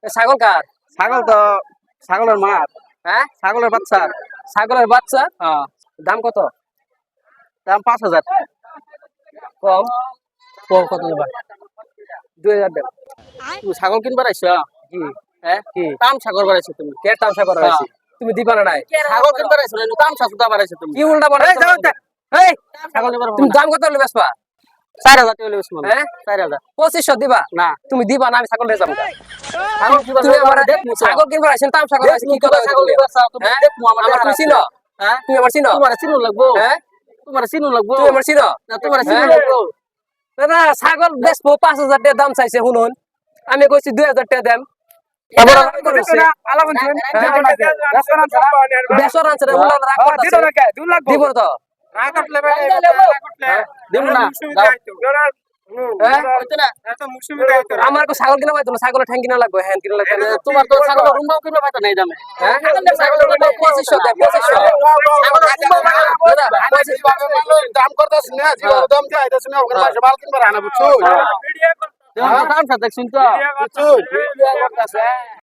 ছাগল কার? ছাগল তো ছাগলের মা। হ্যাঁ, ছাগলের বাচ্চা। ছাগলের বাচ্চা। হ্যাঁ, দাম কত? দাম 5,000। কম। কম কত দেবা? 2,000 দেব। তুমি ছাগল কিনবার আইছো? কি হ্যাঁ, কি তামসা করবার আইছো তুমি? কে তামসা করা হয়েছে? তুমি দিবা না নাই? ছাগল কিনবার আইছো না, তামসা করবার আইছো তুমি? কি উল্টা পাল্টা? এই যাও তা। এই ছাগল নিবার তুমি হবে না। দাম কত হলে বেচবা? 4,000 টাকা লইছ মানে। হ্যাঁ, 4,000। 2500 দিবা? না, তুমি দিবা না, আমি ছাগল নিয়ে যাবো। ছাগল কিনবার তুমি আমার দেখমু তো। ছাগল কিনবার আইছেন, তামসা করা হয়েছে, কি দেখমু কথা তো ছাগল নিবার চাও তুমি, হ্যাঁ? দেখমু আমার আমার তুমি চিনো? হ্যাঁ? তুমি আমার চিনো? তোমার চিনো লাগবো। হ্যাঁ, তোমার চিনো লাগবো। তুমি আমার চিনো? না, তোমার চিনো হ্যাঁ? লাগবো। দাদা ছাগল বেচবো, 5,000 টাকা দাম চাইছে, শুনুন আমি কইছি 2,000 টাকা দেন। তারপর বেসর আনছে রে, উল্টা রাগ করতাছে। দিব তো? দিব না। হ্যাঁ? হইতো না। আমার কো ছাগল কিনা পাইতো না, ছাগলের ঠ্যাং কিনা লাগবে, হ্যাঁ কিনা লাগবে। তোমার তো ছাগল রুমবাও কিনবা পাইতো নাই দামে। হ্যাঁ? ছাগলের দাম 2500 দেয়, 2500। দাদা, 2500। দাম করতেছ না, জীবন দাম দিয়ে আইতাছ না, ওখানে মাসে মাল কিনবার আনা বুঝছো? দাম সাথে শুনতো। বুঝছো?